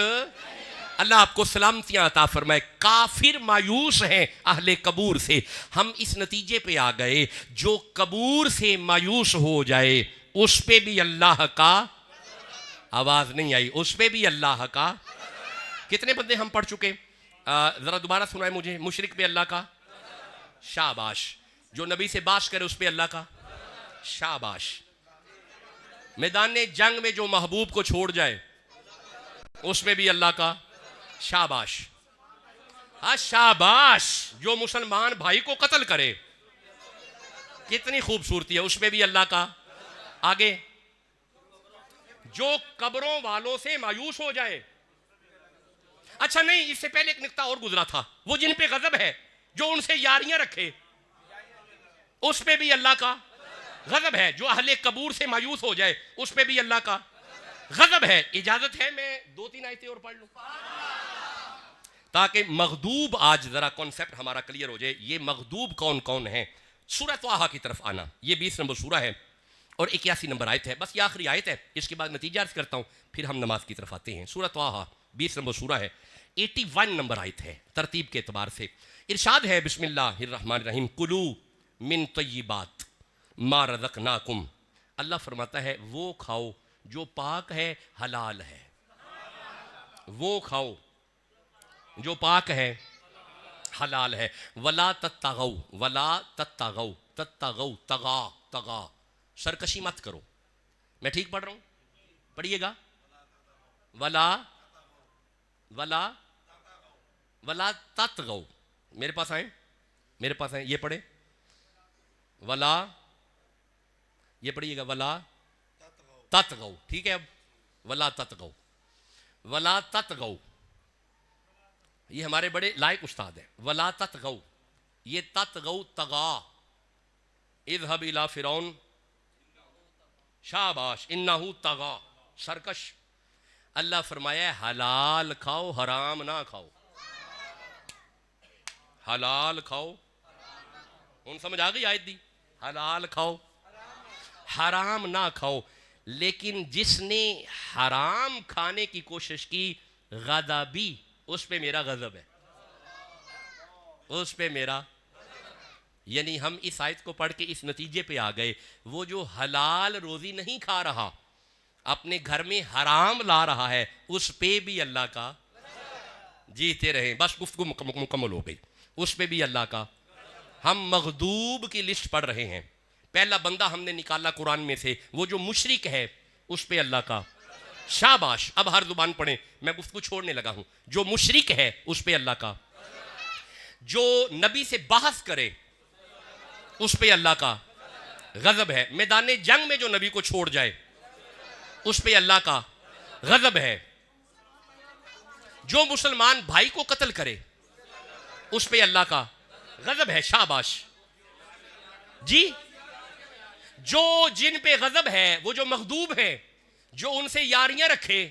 اللہ آپ کو سلامتیاں عطا فرمائے. کافر مایوس ہیں اہل قبور سے. ہم اس نتیجے پہ آ گئے جو قبور سے مایوس ہو جائے اس پہ بھی اللہ کا، آواز نہیں آئی، اس پہ بھی اللہ کا. کتنے بندے ہم پڑھ چکے؟ ذرا دوبارہ سنائے مجھے. مشرک پہ اللہ کا شاباش، جو نبی سے باش کرے اس پہ اللہ کا شاباش. میدان جنگ میں جو محبوب کو چھوڑ جائے اس میں بھی اللہ کا شاباش. ہاں شاباش، جو مسلمان بھائی کو قتل کرے کتنی خوبصورتی ہے، اس میں بھی اللہ کا. آگے جو قبروں والوں سے مایوس ہو جائے. اچھا نہیں، اس سے پہلے ایک نقطہ اور گزرا تھا، وہ جن پہ غضب ہے، جو ان سے یاریاں رکھے اس پہ بھی اللہ کا غضب ہے. جو اہل قبور سے مایوس ہو جائے اس پہ بھی اللہ کا غضب ہے. اجازت ہے میں 2-3 آیتیں اور پڑھ لوں تاکہ مغضوب، آج ذرا کانسیپٹ ہمارا کلیئر ہو جائے. یہ مغضوب کون کون ہیں؟ سورہ طٰہٰ کی طرف آنا. یہ 20 نمبر سورہ ہے اور 81 نمبر آیت ہے. بس یہ آخری آیت ہے، اس کے بعد نتیجہ عرض کرتا ہوں، پھر ہم نماز کی طرف آتے ہیں. سورہ طٰہٰ 20 نمبر سورہ ہے، 81 نمبر آیت ہے ترتیب کے اعتبار سے. ارشاد ہے بسم اللہ الرحمن الرحیم کلو من طیبات ما رزقناکم. اللہ فرماتا ہے وہ کھاؤ جو پاک ہے، حلال ہے. وہ کھاؤ جو پاک ہے، حلال ہے. ولا تطغوا، ولا تطغوا، تطغوا طغا، طغا، سرکشی مت کرو. میں ٹھیک پڑھ رہا ہوں؟ پڑھیے گا. ولا ولا ولا تطغوا. میرے پاس آئیں، میرے پاس آئیں، یہ پڑھے. ولا، یہ پڑھیے گا. ولا تطغوا، ٹھیک ہے. اب ولا تطغوا، ولا تطغوا، یہ ہمارے بڑے لائق استاد ہیں. ولا تطغوا، یہ تطغوا طغا. اذهب الى فرعون، شاباش، انه طغا، سرکش. اللہ فرمایا ہے حلال کھاؤ، حرام نہ کھاؤ. حلال کھاؤ، ان سمجھ آ گئی آیت دی. حلال کھاؤ، حرام نہ کھاؤ. لیکن جس نے حرام کھانے کی کوشش کی، غضبی، اس پہ میرا غضب ہے، اس پہ میرا. یعنی ہم اس آیت کو پڑھ کے اس نتیجے پہ آ گئے، وہ جو حلال روزی نہیں کھا رہا، اپنے گھر میں حرام لا رہا ہے، اس پہ بھی اللہ کا، جیتے رہیں، بس گفتگو مکمل ہو گئی، اس پہ بھی اللہ کا۔ ہم مغضوب کی لسٹ پڑھ رہے ہیں، پہلا بندہ ہم نے نکالا قرآن میں سے، وہ جو مشرک ہے اس پہ اللہ کا شاباش۔ اب ہر زبان پڑھیں، میں گفتگو چھوڑنے لگا ہوں۔ جو مشرک ہے اس پہ اللہ کا، جو نبی سے بحث کرے اس پہ اللہ کا غضب ہے، میدان جنگ میں جو نبی کو چھوڑ جائے اس پہ اللہ کا غضب ہے، جو مسلمان بھائی کو قتل کرے اس پہ اللہ کا غضب ہے، شاباش جی۔ جو جن پہ غضب ہے، وہ جو مغضوب ہیں، جو ان سے یاریاں رکھے،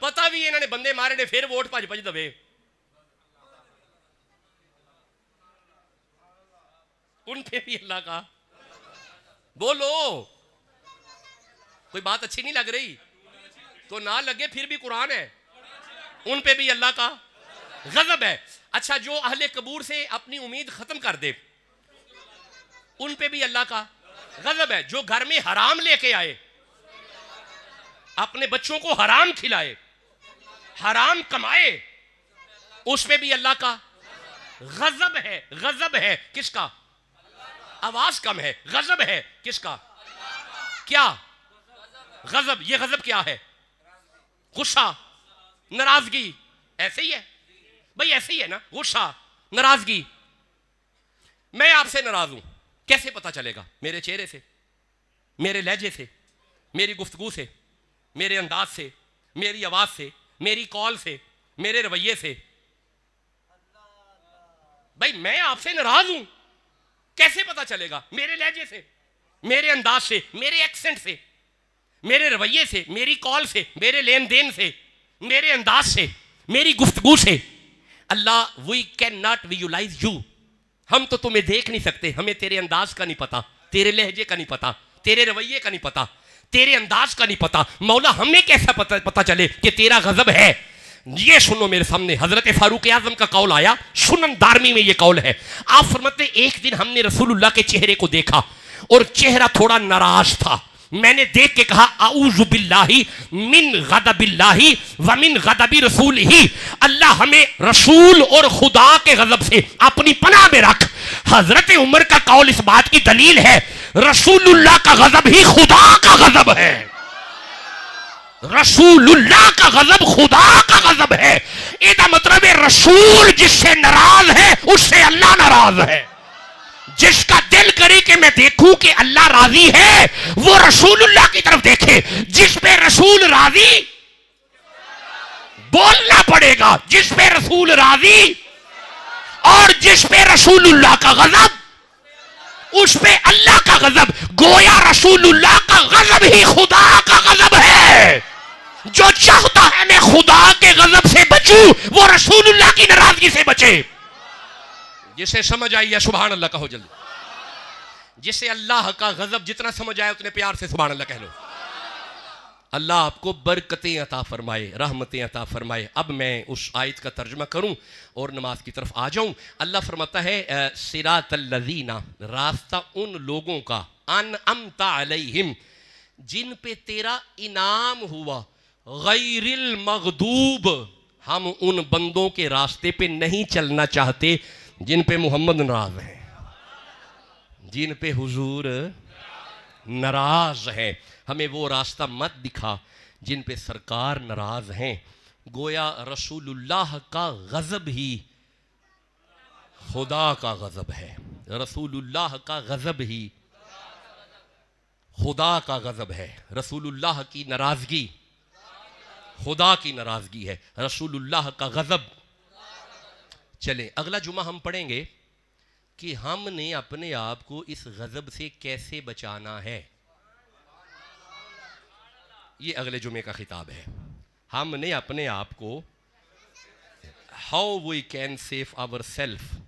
پتہ بھی انہوں نے بندے مارے نے، پھر ووٹ پج دوے، ان پہ بھی اللہ کا۔ بولو، کوئی بات اچھی نہیں لگ رہی تو نہ لگے، پھر بھی قرآن ہے، ان پہ بھی اللہ کا غضب ہے۔ اچھا، جو اہل قبور سے اپنی امید ختم کر دے ان پہ بھی اللہ کا غضب ہے۔ جو گھر میں حرام لے کے آئے، اپنے بچوں کو حرام کھلائے، حرام کمائے، اس پہ بھی اللہ کا غضب ہے۔ غضب ہے کس کا؟ آواز کم ہے۔ غضب ہے کس کا؟ کیا غضب؟ یہ غضب کیا ہے؟ غصہ، ناراضگی، ایسے ہی ہے بھئی، ایسے ہی ہے نا، غصہ، ناراضگی۔ میں آپ سے ناراض ہوں، کیسے پتا چلے گا؟ میرے چہرے سے، میرے لہجے سے، میری گفتگو سے، میرے انداز سے، میری آواز سے، میری کال سے، میرے رویے سے۔ بھئی میں آپ سے ناراض ہوں، کیسے پتا چلے گا؟ میرے لہجے سے، میرے انداز سے، میرے ایکسنٹ سے، میرے رویے سے، میری کال سے، میرے لین دین سے، میرے انداز سے، میری گفتگو سے۔ اللہ we cannot visualize you، ہم تو تمہیں دیکھ نہیں سکتے، ہمیں تیرے انداز کا نہیں پتا، تیرے لہجے کا نہیں پتا، تیرے رویے کا نہیں پتا، تیرے انداز کا نہیں پتا۔ مولا ہمیں کیسا پتا چلے کہ تیرا غضب ہے؟ یہ سنو، میرے سامنے حضرت فاروق اعظم کا قول آیا، سنن دارمی میں یہ قول ہے۔ آپ فرماتے ایک دن ہم نے رسول اللہ کے چہرے کو دیکھا اور چہرہ تھوڑا ناراض تھا، میں نے دیکھ کے کہا اعوذ باللہ من غضب اللہ ومن غضب رسولہ، اللہ ہمیں رسول اور خدا کے غضب سے اپنی پناہ میں رکھ۔ حضرت عمر کا قول اس بات کی دلیل ہے، رسول اللہ کا غضب ہی خدا کا غضب ہے، رسول اللہ کا غضب خدا کا غضب ہے۔ یہ مطلب ہے رسول جس سے ناراض ہے اس سے اللہ ناراض ہے۔ جس کا دل کرے کہ میں دیکھوں کہ اللہ راضی ہے، وہ رسول اللہ کی طرف دیکھے۔ جس پہ رسول راضی، بولنا پڑے گا، جس پہ رسول راضی اور جس پہ رسول اللہ کا غضب، اس پہ اللہ کا غضب۔ گویا رسول اللہ کا غضب ہی خدا کا غضب ہے۔ جو چاہتا ہے میں خدا کے غضب سے بچوں، وہ رسول اللہ کی ناراضگی سے بچے۔ جسے سمجھ آئی ہے سبحان اللہ کہو جلدی۔ جسے اللہ کا غضب جتنا سمجھ آئے اتنے پیار سے سبحان اللہ کہہ لو۔ اللہ آپ کو برکتیں عطا فرمائے، رحمتیں عطا فرمائے۔ اب میں اس آیت کا ترجمہ کروں اور نماز کی طرف آ جاؤں۔ اللہ فرماتا ہے صراط الذین، راستہ ان لوگوں کا، انعمت علیہم، جن پہ تیرا انعام ہوا، غیر المغضوب، ہم ان بندوں کے راستے پہ نہیں چلنا چاہتے جن پہ محمد ناراض ہیں، جن پہ حضور ناراض ہیں۔ ہمیں وہ راستہ مت دکھا جن پہ سرکار ناراض ہیں۔ گویا رسول اللہ کا غضب ہی خدا کا غضب ہے، رسول اللہ کا غضب ہی خدا کا غضب ہے۔ رسول اللہ کی ناراضگی خدا کی ناراضگی ہے، رسول اللہ کا غضب۔ چلیں اگلا جمعہ ہم پڑھیں گے کہ ہم نے اپنے آپ کو اس غضب سے کیسے بچانا ہے۔ یہ اگلے جمعے کا خطاب ہے۔ ہم نے اپنے آپ کو how we can save ourselves،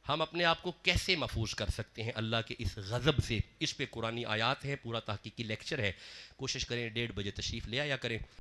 ہم اپنے آپ کو کیسے محفوظ کر سکتے ہیں اللہ کے اس غضب سے۔ اس پہ قرآنی آیات ہے، پورا تحقیقی لیکچر ہے، کوشش کریں 1:30 بجے تشریف لے آیا کریں۔